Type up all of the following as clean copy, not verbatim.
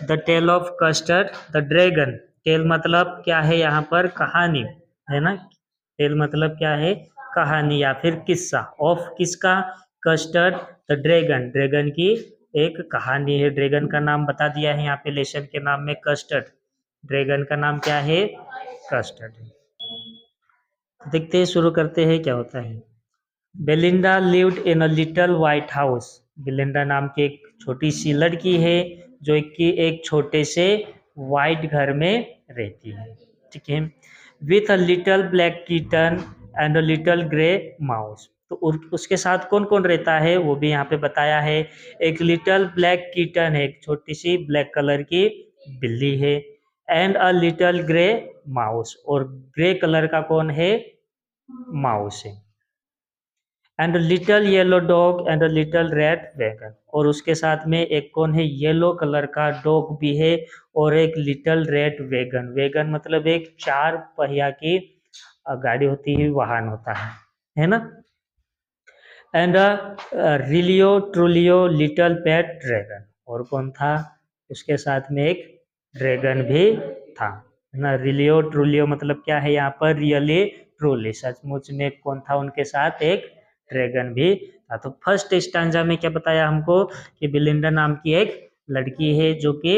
The tale of custard the dragon. Tale मतलब क्या है यहाँ पर, कहानी है ना। टेल मतलब क्या है, कहानी या फिर किस्सा। ऑफ किसका, कस्टर्ड द ड्रैगन, ड्रैगन की एक कहानी है। ड्रैगन का नाम बता दिया है यहाँ पे लेसन के नाम में, कस्टर्ड। ड्रैगन का नाम क्या है, कस्टर्ड। देखते हैं, शुरू करते हैं क्या होता है। Belinda lived in a little white house. Belinda नाम की एक छोटी सी लड़की है जो एक छोटे से व्हाइट घर में रहती है, ठीक है। With a little black kitten and a little grey mouse. तो उसके साथ कौन कौन रहता है वो भी यहाँ पे बताया है। एक लिटिल ब्लैक किटन है, एक छोटी सी ब्लैक कलर की बिल्ली है। And a little grey mouse, और ग्रे कलर का कौन है, माउस है। And little yellow dog and little red wagon, और उसके साथ में एक कौन है, येलो कलर का डॉग भी है और एक लिटिल रेड वैगन। वैगन मतलब एक 4 पहिया की गाड़ी होती है, वाहन होता है ना। And realio ट्रुलियो little pet dragon, और कौन था, उसके साथ में एक ड्रैगन भी था, है ना। रिलियो ट्रुलियो मतलब क्या है यहाँ पर, रियली ट्रूली, सचमुच में कौन था उनके साथ, एक ड्रैगन भी था। तो फर्स्ट स्टैंजा में क्या बताया हमको कि बिलिंडा नाम की एक लड़की है जो कि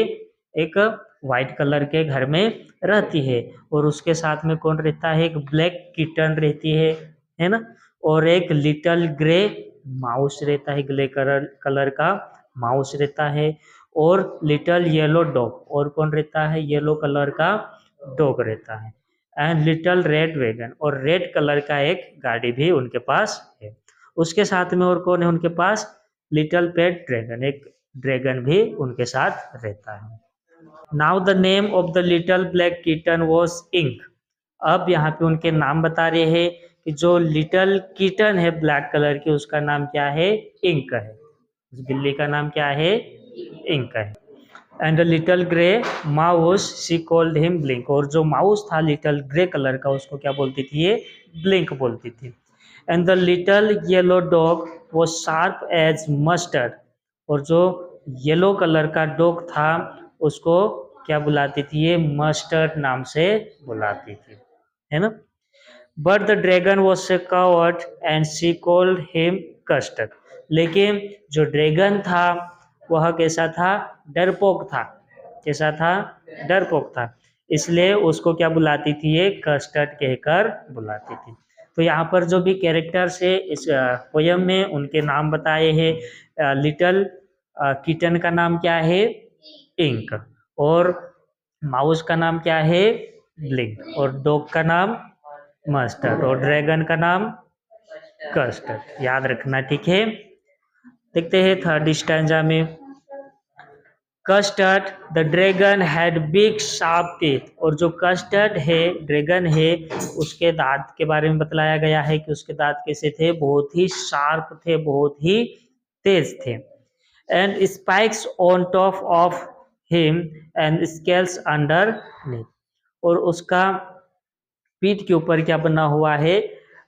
एक व्हाइट कलर के घर में रहती है, और उसके साथ में कौन रहता है, एक ब्लैक किटन रहती है ना, और एक लिटिल ग्रे माउस रहता है, ग्रे कलर का माउस रहता है, और लिटिल येलो डॉग, और कौन रहता है, येलो कलर का डॉग रहता है। एंड लिटिल रेड वैगन, और रेड कलर का एक गाड़ी भी उनके पास है। उसके साथ में और कौन है उनके पास, लिटिल पेट ड्रैगन, एक ड्रैगन भी उनके साथ रहता है। Now the name of the little black kitten was Ink. अब यहाँ पे उनके नाम बता रहे हैं कि जो लिटिल किटन है ब्लैक कलर की, उसका नाम क्या है, इंक है। उस बिल्ली का नाम क्या है, इंक है। And little grey mouse she called him blink, और जो माउस था लिटिल ग्रे कलर का, उसको क्या बोलती थी, ये ब्लिंक बोलती थी। And the little yellow dog वो शार्प एज मस्टर्ड, और जो येलो कलर का डॉग था उसको क्या बुलाती थी, ये मस्टर्ड नाम से बुलाती थी, है ना। But the dragon was a coward and she called him custard. लेकिन जो ड्रैगन था वह कैसा था, डरपोक था। कैसा था, डरपोक था, इसलिए उसको क्या बुलाती थी, ये कस्टर्ड कहकर बुलाती थी। तो यहाँ पर जो भी कैरेक्टर्स है इस पोयम में, उनके नाम बताए हैं। लिटिल किटन का नाम क्या है, इंक, और माउस का नाम क्या है, ब्लिंक, और डॉग का नाम मस्टर्ड, और ड्रैगन का नाम कस्टर्ड, याद रखना, ठीक है। देखते हैं थर्ड स्टैंजा में। Custard the dragon had big sharp teeth, और जो कस्टर्ड है, ड्रैगन है, उसके दांत के बारे में बतलाया गया है कि उसके दांत कैसे थे, बहुत ही शार्प थे, बहुत ही तेज थे। And spikes on top of him and scales under, और उसका पीठ के ऊपर क्या बना हुआ है,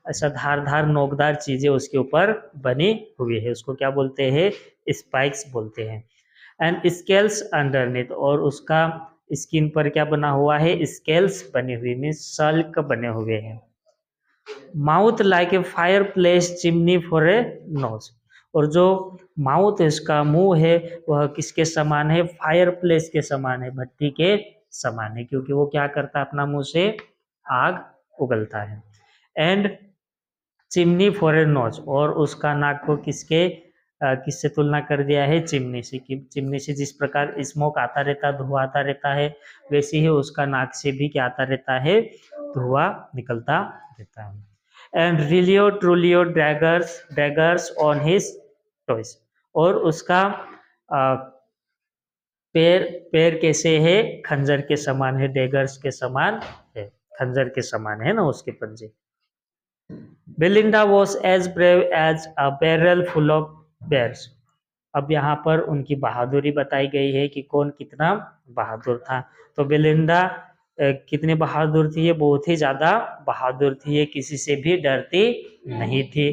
ऐसा धारदार नोकदार चीजें उसके ऊपर बनी हुई है, उसको क्या बोलते हैं, स्पाइक्स बोलते हैं। एंड स्केल्स अंडरनीथ, और उसका स्किन पर क्या बना हुआ है, स्केल्स बने हुए, मीन्स सल्क बने हुए हैं। Mouth like a fireplace chimney for a nose, और जो माउथ है, इसका मुंह है, वह किसके समान है, फायर प्लेस के समान है, भट्टी के समान है, क्योंकि वो क्या करता है, अपना मुंह से आग उगलता है। And chimney for a nose, और उसका नाक को किससे तुलना कर दिया है, चिमनी से, कि चिमनी से जिस प्रकार स्मोक आता रहता है, धुआं आता रहता है, वैसे ही उसका नाक से भी क्या आता रहता है, धुआं निकलता रहता है। And realio trulio daggers on his toes, और उसका पैर पैर कैसे है, खंजर के समान है, डैगर्स के समान है, खंजर के समान है ना उसके पंजे। Belinda was as brave as a barrel full of bears. अब यहाँ पर उनकी बहादुरी बताई गई है कि कौन कितना बहादुर था। तो बेलिंडा कितनी बहादुर थी, ये बहुत ही ज्यादा बहादुर थी, ये किसी से भी डरती नहीं थी।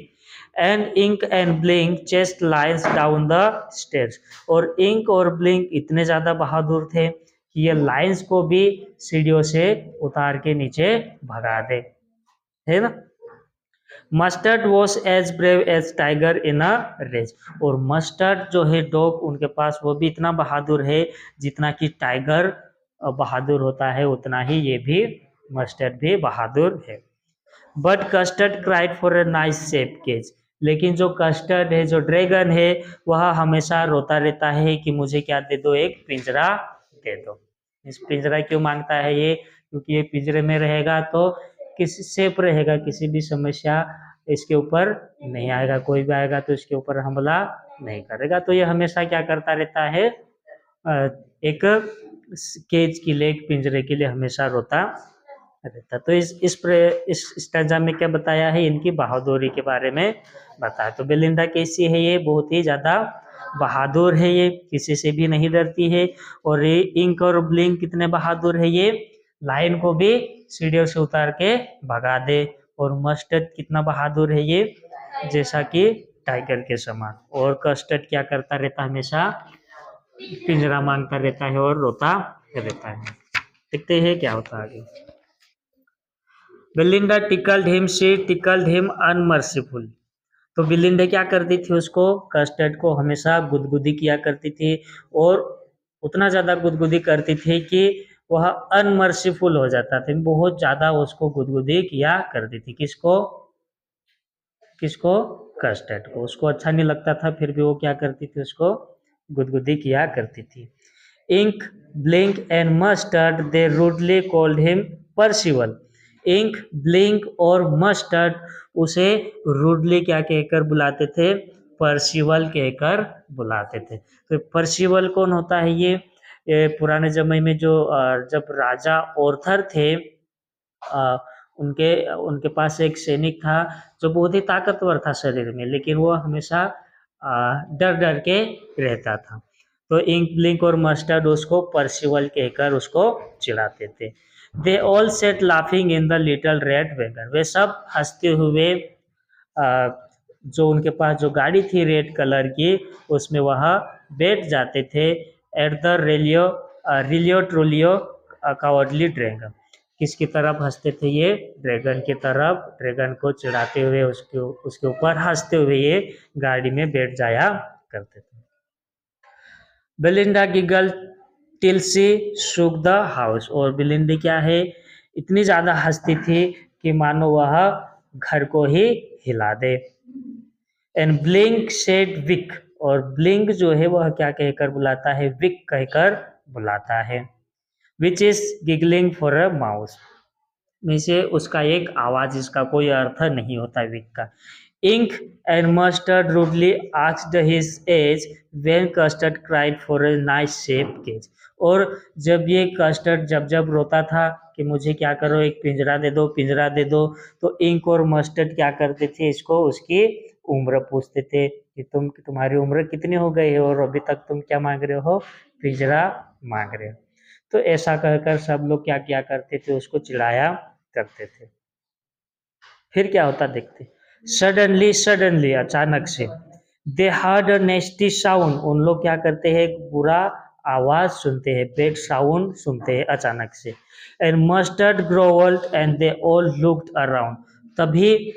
And Ink and Blink chased lions down the stairs, और इंक और ब्लिंक इतने ज्यादा बहादुर थे कि ये लाइन्स को भी सीढ़ियों से उतार के नीचे भगा दे, है ना। Mustard was as brave as tiger in a race, और मस्टर्ड जो है डॉग उनके पास वो भी इतना बहादुर है जितना कि टाइगर बहादुर होता है उतना ही ये भी मस्टर्ड भी बहादुर है। But Custard cried for a nice safe cage, लेकिन जो कस्टर्ड है जो ड्रैगन है वह हमेशा रोता रहता है कि मुझे क्या दे दो, एक पिंजरा दे दो। इस पिंजरा क्यों मांगता है ये, क्योंकि ये पिंजरे में रहेगा तो किसी सेफ रहेगा, किसी भी समस्या इसके ऊपर नहीं आएगा, कोई भी आएगा तो इसके ऊपर हमला नहीं करेगा। तो ये हमेशा क्या करता रहता है, एक केज के लिए, एक पिंजरे के लिए हमेशा रोता रहता। तो इस स्टैंजा में क्या बताया है, इनकी बहादुरी के बारे में बताया। तो बेलिंडा कैसी है, ये बहुत ही ज्यादा बहादुर है, ये किसी से भी नहीं डरती है। और ये इंक और ब्लिंक कितने बहादुर है, ये लाइन को भी सीढ़ियों से उतार के भगा दे। और मस्टर्ड कितना बहादुर है, ये जैसा कि टाइगर के समान। और कस्टर्ड क्या करता रहता, हमेशा पिंजरा मांगता रहता है और रोता रहता है। देखते हैं क्या होता है आगे। Belinda tickled him, she tickled him unmerciful. तो बेलिंडा क्या करती थी, उसको कस्टर्ड को हमेशा गुदगुदी किया करती थी, और उतना ज्यादा गुदगुदी करती थी कि वह अनमर्सीफुल हो जाता था, बहुत ज्यादा उसको गुदगुदी किया करती थी। किसको किसको कस्टर्ड को। उसको अच्छा नहीं लगता था फिर भी वो क्या करती थी, उसको गुदगुदी किया करती थी। Ink Blink and Mustard they rudely called him Percival. Ink Blink और मस्टर्ड उसे रूडली क्या कहकर बुलाते थे, परसिवल कहकर बुलाते थे। तो परसिवल कौन होता है, ये पुराने जमाने में जो जब राजा ऑर्थर थे, उनके उनके पास एक सैनिक था जो बहुत ही ताकतवर था शरीर में, लेकिन वो हमेशा डर डर के रहता था। तो इंक ब्लिंक और मस्टर्ड उसको परसिवल कहकर उसको चिढ़ाते थे। They all sat laughing in the little red wagon, वे सब हंसते हुए जो उनके पास जो गाड़ी थी रेड कलर की उसमें वह बैठ जाते थे। एट द रेलियो रिलियो ट्रोलियो कावर्डली ड्रैगन, किसकी तरफ हंसते थे, ये ड्रैगन की तरफ, ड्रैगन को चिढ़ाते हुए उसके ऊपर हंसते हुए ये गाड़ी में बैठ जाया करते थे। Belinda giggle till she shook the house, और बेलिंडा क्या है, इतनी ज्यादा हंसती थी कि मानो वह घर को ही हिला दे। एंड ब्लिंक सेड विक, और ब्लिंक जो है वह क्या कहकर बुलाता है, विक कहकर बुलाता है। Which is giggling for a mouse, में से उसका एक आवाज, इसका कोई अर्थ नहीं होता विक का। Ink and Mustard rudely asked his age when Custard cried for a nice shape cage, और जब ये कस्टर्ड जब जब रोता था कि मुझे क्या करो, एक पिंजरा दे दो, पिंजरा दे दो, तो इंक और मस्टर्ड क्या करते थे, इसको उसकी उम्र पूछते थे कि तुम्हारी उम्र कितनी हो गई है और अभी तक तुम क्या मांग रहे हो, पिंजरा मांग रहे हो। तो ऐसा कहकर सब लोग क्या किया करते थे, उसको चिढ़ाया करते थे। फिर क्या होता देखते, सडनली सडनली अचानक से, दे हर्ड अ नेस्टी साउंड, उन लोग क्या करते हैं, एक बुरा आवाज सुनते हैं, बैड साउंड सुनते हैं अचानक से। And Mustard growled and they all looked around, तभी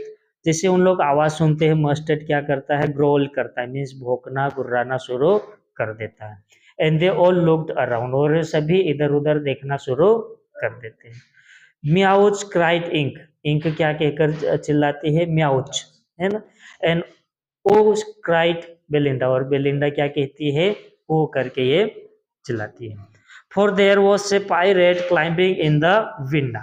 जैसे उन लोग आवाज सुनते हैं, मस्टर्ड क्या करता है, ग्रोवल करता है, मीन्स भौंकना गुर्राना शुरू कर देता है। And they all looked around, और सभी इधर उधर देखना शुरू कर देते हैं। म्याउच क्राइड इंक, इंक क्या कहकर चिल्लाती है, म्याउच, है ना। एंड ओ क्राइड बेलिंडा, और बेलिंडा क्या कहती है, ओ करके ये चिल्लाती है। For their was a pirate climbing in the window,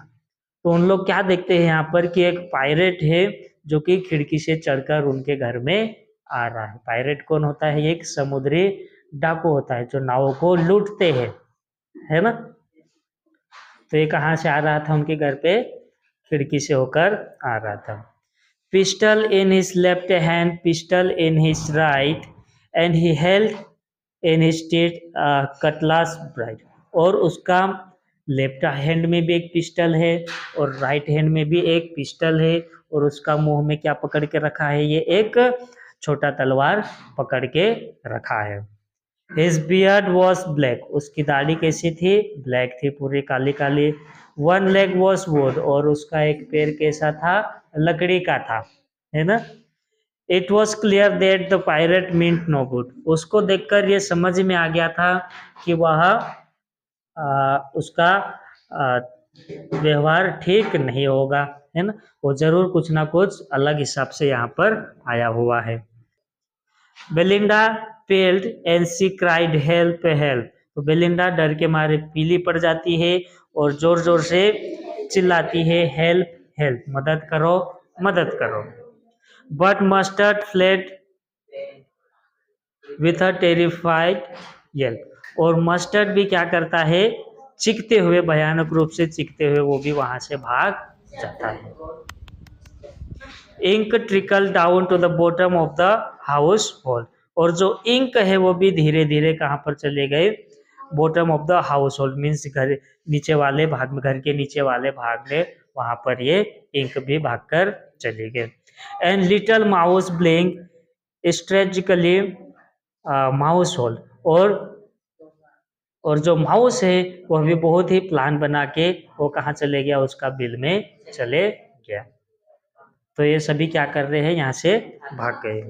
तो उन लोग क्या देखते हैं यहाँ पर कि एक पायरेट है जो कि खिड़की से चढ़कर उनके घर में आ रहा है। पायरेट कौन होता है, एक समुद्री डाकू होता है जो नावों को लूटते हैं, है ना। तो ये कहाँ से आ रहा था, उनके घर पे खिड़की से होकर आ रहा था। Pistol in his left hand, pistol in his right, and he held in his state Cutlass bright, और उसका लेफ्ट हैंड में भी एक पिस्टल है और राइट हैंड में भी एक पिस्टल है, और उसका मुंह में क्या पकड़ के रखा है, ये एक छोटा तलवार पकड़ के रखा है। His beard was black, उसकी दाढ़ी कैसी थी, ब्लैक थी, पूरी Kali Kali. One leg was wood, और उसका एक पैर कैसा था, लकड़ी का था, है ना। It was clear that the pirate meant no good, उसको देखकर ये समझ में आ गया था कि वह उसका आ, व्यवहार ठीक नहीं होगा, है ना, वो जरूर कुछ ना कुछ अलग हिसाब से यहाँ पर आया हुआ है। Belinda failed and she cried help help, तो बेलिंडा डर के मारे पीली पड़ जाती है और जोर जोर से चिल्लाती है, हेल्प हेल्प, मदद करो मदद करो। But mustard fled with a terrified Yelp, और मस्टर्ड भी क्या करता है, चीखते हुए, भयानक रूप से चीखते हुए वो भी वहां से भाग जाता है। Ink trickled down to the bottom of the household, और जो इंक है वो भी धीरे धीरे कहाँ पर चले गए, bottom of the house hold means घर नीचे वाले भाग में, घर के नीचे वाले भाग में, वहां पर ये इंक भी भागकर चले गए। And little mouse blink strategically mouse hold, और जो माउस है वह भी बहुत ही प्लान बना के वो कहाँ चले गया, उसका बिल में चले गया। तो ये सभी क्या कर रहे हैं, यहाँ से भाग गए।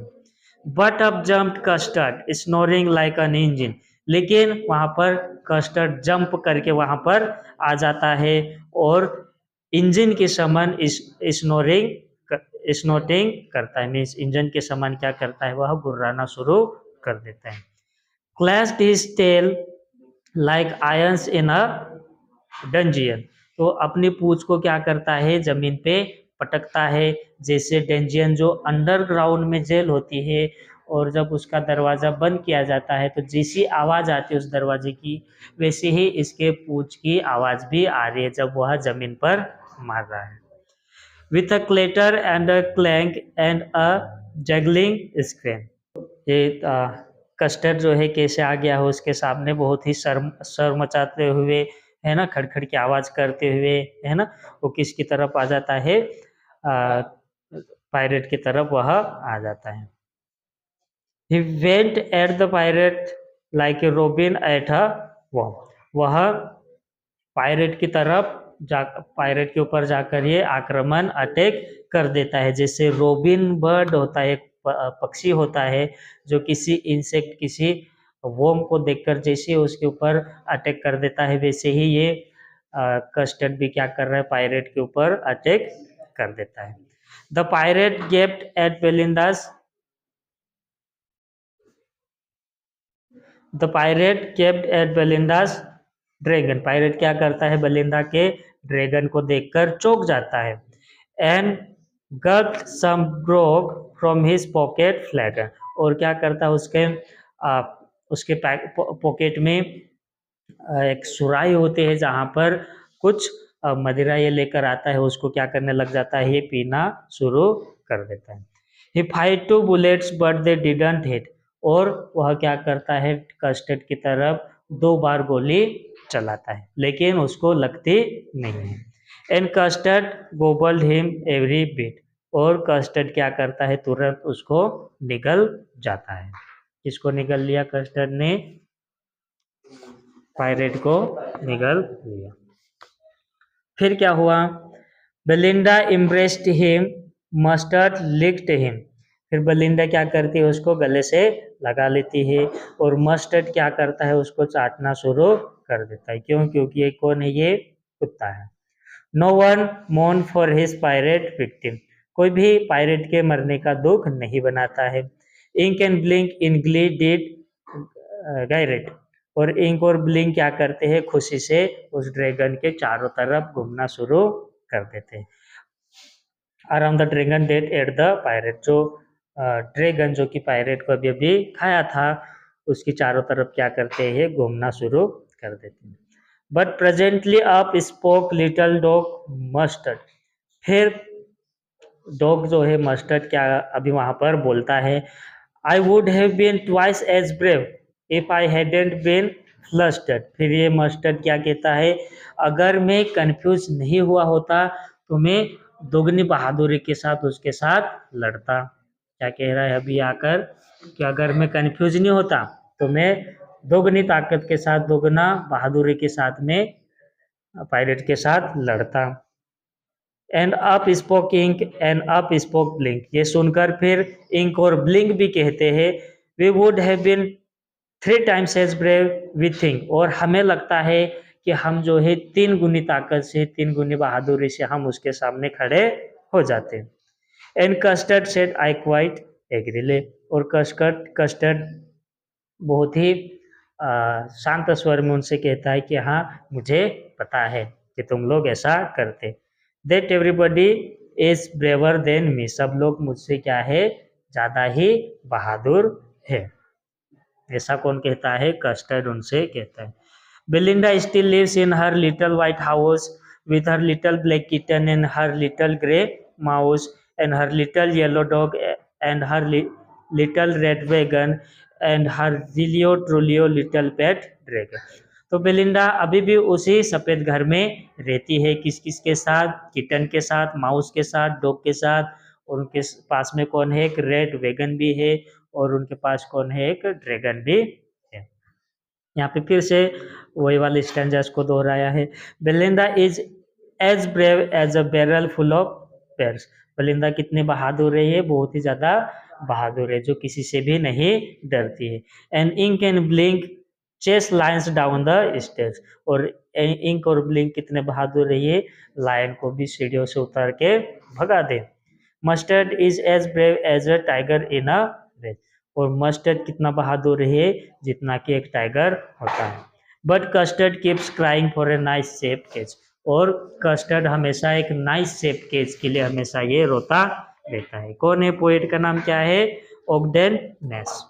बट अब jump custard snoring like an engine, लेकिन वहां पर कस्टर्ड जंप करके वहां पर आ जाता है और इंजन के समान स्नोटिंग करता है, मीन्स इंजन के समान क्या करता है, वह गुर्राना शुरू कर देता है। Clashed his tail like irons in a dungeon, तो अपनी पूंछ को क्या करता है, जमीन पे पटकता है, जैसे डंजियन जो अंडरग्राउंड में जेल होती है, और जब उसका दरवाजा बंद किया जाता है तो जैसी आवाज आती है उस दरवाजे की, वैसे ही इसके पूंछ की आवाज भी आ रही है जब वह जमीन पर मार रहा है। With a clutter and a clank and a juggling screen, ये कस्टर्ड जो है कैसे आ गया हो उसके सामने, बहुत ही सर मचाते हुए, है ना, खड़खड़ की आवाज करते हुए, है ना, वो किसकी तरफ आ जाता है, पायरेट की तरफ वह आ जाता है। He went at the pirate like a robin at a worm, वह पायरेट की तरफ जा, पायरेट के ऊपर जाकर ये आक्रमण अटैक कर देता है, जैसे रोबिन बर्ड होता है, एक पक्षी होता है जो किसी इंसेक्ट, किसी वोम को देखकर जैसे उसके ऊपर अटैक कर देता है, वैसे ही ये कस्टर्ड भी क्या कर रहा है, पायरेट के ऊपर अटैक कर देता है। The pirate gaped at Belinda's, the pirate gaped at Belinda's dragon, pirate क्या करता है, बेलिंडा के ड्रैगन को देखकर चौंक जाता है। And gulped some grog from his pocket flagon, और क्या करता है, उसके पॉकेट में एक सुराही होती है जहां पर कुछ मदिरा ये लेकर आता है, उसको क्या करने लग जाता है, ये पीना शुरू कर देता है। He fired 2 bullets but they didn't hit, और वह क्या करता है, कस्टर्ड की तरफ 2 बार गोली चलाता है लेकिन उसको लगती नहीं है। And Custard gobbled him every bit, और कस्टर्ड क्या करता है, तुरंत उसको निगल जाता है। किसको निगल लिया, कस्टर्ड ने पायरेट को निगल लिया। फिर क्या हुआ, Belinda इम्ब्रेस्ड him, mustard licked him, फिर बेलिंडा क्या करती है, उसको गले से लगा लेती है, और मस्टर्ड क्या करता है, उसको चाटना शुरू कर देता है। क्यों, क्योंकि ये कौन है, ये कुत्ता है। No one mourned for his pirate victim, कोई भी पायरेट के मरने का दुख नहीं बनाता है। Ink and Blink in glee did gyrate, और इंक और ब्लिंक क्या करते हैं, खुशी से उस ड्रैगन के चारों तरफ घूमना शुरू कर देते हैं। Around the dragon date at the pirate, जो ड्रैगन जो कि पायरेट को अभी अभी खाया था, उसकी चारों तरफ क्या करते हैं, घूमना शुरू कर देते हैं। But presently up spoke little dog Mustard, फिर डॉग जो है मस्टर्ड क्या अभी वहां पर बोलता है, I would have been twice as brave if I hadn't been flustered. फिर ये मस्टर्ड क्या कहता है, अगर मैं कंफ्यूज नहीं हुआ होता तो मैं दोगुनी बहादुरी के साथ उसके साथ लड़ता। क्या कह रहा है अभी आकर कि अगर मैं कंफ्यूज नहीं होता तो मैं दोगुनी ताकत के साथ, दोगुना बहादुरी के साथ में पायलट के साथ लड़ता। And up spoke Ink and up spoke Blink, ये सुनकर फिर इंक और ब्लिंक भी कहते हैं we would have been 3 times as brave we think, और हमें लगता है कि हम जो है 3 गुनी ताकत से, 3 गुनी बहादुरी से हम उसके सामने खड़े हो जाते हैं। And Custard said I quite agreeably, और कस्टर्ड बहुत ही शांत स्वर में उनसे कहता है कि हाँ मुझे पता है कि तुम लोग ऐसा करते। That everybody is braver than me, सब लोग मुझसे क्या है, ज़्यादा ही बहादुर है। ऐसा कौन कहता है, कस्टर्ड उनसे कहता है। Belinda still lives in her little white house with her little black kitten and her little grey mouse and her little yellow dog and her little red wagon and her Zilio Trulio little pet dragon। तो Belinda अभी भी उसी सफेद घर में रहती है, किस किस के साथ, किटन के साथ, माउस के साथ, डॉग के साथ, और उनके पास में कौन है, एक रेड वेगन भी है, और उनके पास कौन है, एक ड्रैगन भी है। यहाँ पे फिर से वही वाले स्टैंजर्स को दोहराया है। Belinda is as brave as a barrel full of pears, Belinda कितनी बहादुर है, ये बहुत ही ज्यादा बहादुर है, जो किसी से भी नहीं डरती है। And Ink and Blink chase lions down the stage, और इंक और ब्लिंक कितने बहादुर है, ये लायन को भी सीढ़ियों से उतार के भगा दे। Mustard is as brave as a tiger in a race, और मस्टर्ड कितना बहादुर है, जितना कि एक टाइगर होता है। But Custard keeps crying for a nice shape cage, और कस्टर्ड हमेशा एक नाइस शेप केज के लिए हमेशा ये रोता रहता है। कौन है, पोएट का नाम क्या है, ओगडेन नेस।